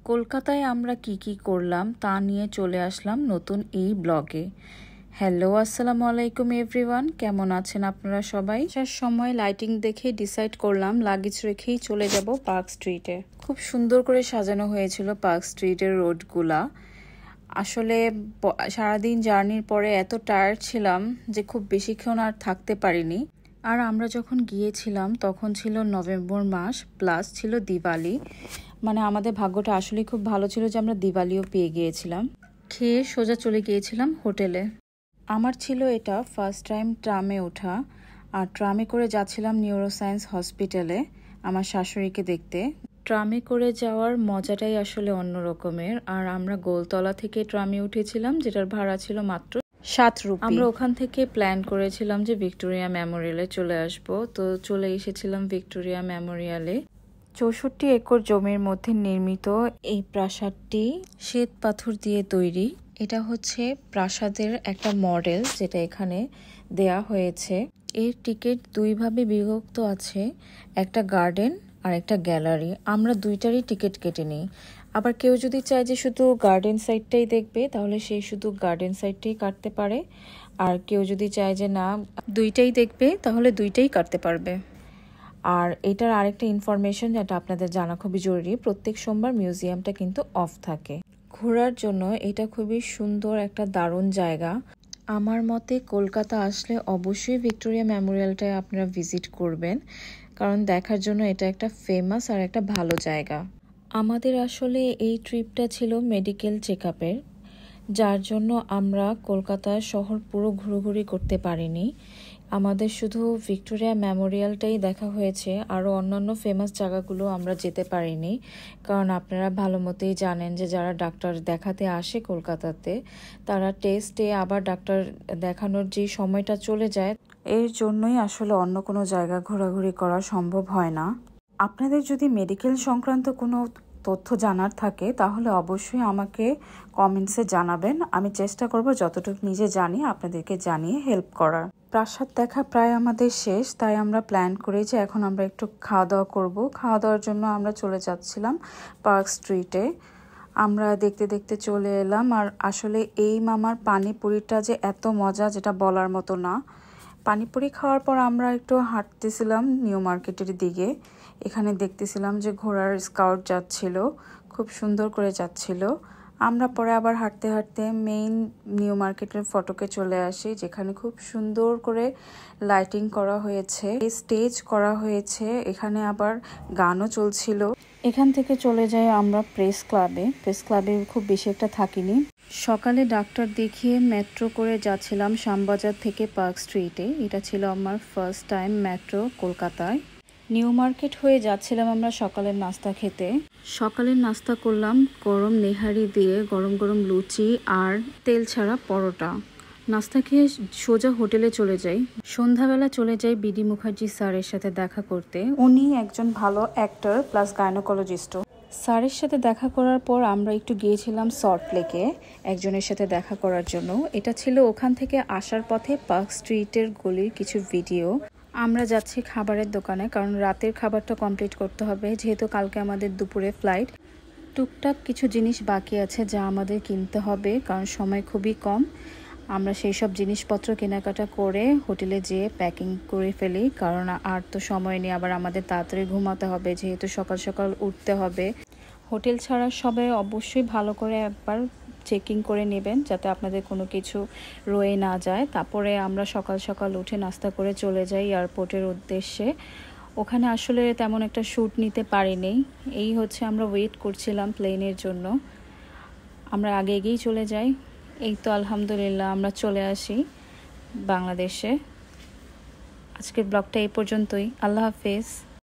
কলকাতায় আমরা কি করলাম তা নিয়ে চলে আসলাম নতুন এই ব্লগে। হ্যালো, আসসালামু আলাইকুম এভরিওয়ান, কেমন আছেন আপনারা সবাই? আসার সময় লাইটিং দেখে ডিসাইড করলাম লাগেজ রেখেই চলে যাব পার্ক স্ট্রিটে। খুব সুন্দর করে সাজানো হয়েছিল পার্ক স্ট্রিটের রোডগুলা। আসলে সারাদিন জার্নির পরে এত টায়ার্ড ছিলাম যে খুব বেশিক্ষণ আর থাকতে পারিনি। আর আমরা যখন গিয়েছিলাম তখন ছিল নভেম্বর মাস, প্লাস ছিল দিওয়ালি। মানে আমাদের ভাগ্যটা আসলে খুব ভালো ছিল যে আমরা দিওয়ালিও পেয়ে গিয়েছিলাম। খেয়ে সোজা চলে গিয়েছিলাম হোটেলে। আমার ছিল এটা ফার্স্ট টাইম ট্রামে ওঠা, আর ট্রামে করে যাচ্ছিলাম নিউরোসায়েন্স হসপিটালে আমার শাশুড়িকে দেখতে। ট্রামে করে যাওয়ার মজাটাই আসলে অন্য রকমের। আর আমরা গোলতলা থেকে ট্রামে উঠেছিলাম, যেটার ভাড়া ছিল মাত্র 7 রুপি। আমরা ওখান থেকে প্ল্যান করেছিলাম যে ভিক্টোরিয়া মেমোরিয়ালে চলে আসব, তো চলে এসেছিলাম ভিক্টোরিয়া মেমোরিয়ালে। 64 একর জমির মধ্যে নির্মিত এই প্রাসাদটি শ্বেত পাথর দিয়ে তৈরি। এটা হচ্ছে প্রাসাদের একটা মডেল যেটা এখানে দেয়া হয়েছে। এর টিকিট দুইভাবে বিভক্ত আছে, একটা গার্ডেন আর একটা গ্যালারি। আমরা দুইটারই টিকিট কেটে নিই। আবার কেউ যদি চায় যে শুধু গার্ডেন সাইডটাই দেখবে, তাহলে সে শুধু গার্ডেন সাইডটাই কাটতে পারে। আর কেউ যদি চায় যে না দুইটাই দেখবে, তাহলে দুইটাই কাটতে পারবে। আর এটার আরেকটা ইনফরমেশন যেটা আপনাদের জানা খুবই জরুরি, প্রত্যেক সোমবার মিউজিয়ামটা কিন্তু অফ থাকে। ঘোরার জন্য এটা খুবই সুন্দর একটা দারুণ জায়গা। আমার মতে কলকাতা আসলে অবশ্যই ভিক্টোরিয়া মেমোরিয়ালটায় আপনারা ভিজিট করবেন, কারণ দেখার জন্য এটা একটা ফেমাস আর একটা ভালো জায়গা। আমাদের আসলে এই ট্রিপটা ছিল মেডিকেল চেক আপের, যার জন্য আমরা কলকাতা শহর পুরো ঘুরোঘুরি করতে পারিনি। আমাদের শুধু ভিক্টোরিয়া মেমোরিয়ালটাই দেখা হয়েছে, আরও অন্যান্য ফেমাস জায়গাগুলো আমরা যেতে পারিনি। কারণ আপনারা ভালো মতোই জানেন যে যারা ডাক্তার দেখাতে আসে কলকাতাতে, তারা টেস্টে আবার ডাক্তার দেখানোর যে সময়টা চলে যায়, এর জন্যই আসলে অন্য কোনো জায়গা ঘোরাঘুরি করা সম্ভব হয় না। আপনাদের যদি মেডিকেল সংক্রান্ত কোনো তথ্য জানার থাকে তাহলে অবশ্যই আমাকে কমেন্টসে জানাবেন। আমি চেষ্টা করব যতটুকু নিজে জানি আপনাদেরকে জানিয়ে হেল্প করার। প্রাসাদ দেখা প্রায় আমাদের শেষ, তাই আমরা প্ল্যান করি যে এখন আমরা একটু খাওয়া দাওয়া করব। খাওয়া দাওয়ার জন্য আমরা চলে যাচ্ছিলাম পার্ক স্ট্রিটে। আমরা দেখতে দেখতে চলে এলাম। আর আসলে এই মামার পানিপুরিটা যে এত মজা, যেটা বলার মতো না। পানিপুরি খাওয়ার পর আমরা একটু হাঁটতেছিলাম নিউ মার্কেটের দিকে। এখানে দেখতেছিলাম যে ঘোড়ার স্কাউট যাচ্ছিল, খুব সুন্দর করে যাচ্ছিল। আমরা পরে আবার হাঁটতে হাঁটতে মেইন নিউ মার্কেটের ফটকে চলে আসি, যেখানে খুব সুন্দর করে লাইটিং করা হয়েছে, স্টেজ করা হয়েছে। এখানে আবার গানও চলছিল। এখান থেকে চলে যাই আমরা প্রেস ক্লাবে। প্রেস ক্লাবে খুব বেশি একটা থাকিনি। সকালে ডাক্তার দেখিয়ে মেট্রো করে যাচ্ছিলাম শ্যামবাজার থেকে পার্ক স্ট্রিটে। এটা ছিল আমার ফার্স্ট টাইম মেট্রো কলকাতায়। নিউ মার্কেট হয়ে যাচ্ছিলাম আমরা সকালের নাস্তা খেতে। সকালের নাস্তা করলাম গরম নেহারি দিয়ে গরম গরম লুচি আর তেল ছাড়া পরোটা। নাস্তা খেয়ে সোজা হোটেলে চলে যাই। সন্ধ্যাবেলা চলে যাই বিডি মুখার্জি স্যারের সাথে দেখা করতে। উনি একজন ভালো অ্যাক্টর প্লাস গাইনোকোলজিস্টও। স্যারের সাথে দেখা করার পর আমরা একটু গিয়েছিলাম সল্ট লেকে একজনের সাথে দেখা করার জন্য। এটা ছিল ওখান থেকে আসার পথে পার্ক স্ট্রিটের গলির কিছু ভিডিও। আমরা যাচ্ছি খাবারের দোকানে, কারণ রাতের খাবারটা কমপ্লিট করতে হবে, যেহেতু কালকে আমাদের দুপুরে ফ্লাইট। টুকটাক কিছু জিনিস বাকি আছে যা আমাদের কিনতে হবে, কারণ সময় খুবই কম। আমরা সেই সব জিনিসপত্র কেনাকাটা করে হোটেলে যেয়ে প্যাকিং করে ফেলি, কারণ আর তো সময় নেই। আবার আমাদের তাড়াতাড়ি ঘুমাতে হবে, যেহেতু সকাল সকাল উঠতে হবে। হোটেল ছাড়ার সবাই অবশ্যই ভালো করে একবার চেকিং করে নেবেন, যাতে আপনাদের কোনো কিছু রয়ে না যায়। তারপরে আমরা সকাল সকাল উঠে নাস্তা করে চলে যাই এয়ারপোর্টের উদ্দেশ্যে। ওখানে আসলে তেমন একটা শ্যুট নিতে পারিনি। এই হচ্ছে আমরা ওয়েট করছিলাম প্লেনের জন্য। আমরা আগে এগিয়েই চলে যাই। এই তো আলহামদুলিল্লাহ আমরা চলে আসি বাংলাদেশে। আজকের ব্লগটা এই পর্যন্তই। আল্লাহ হাফেজ।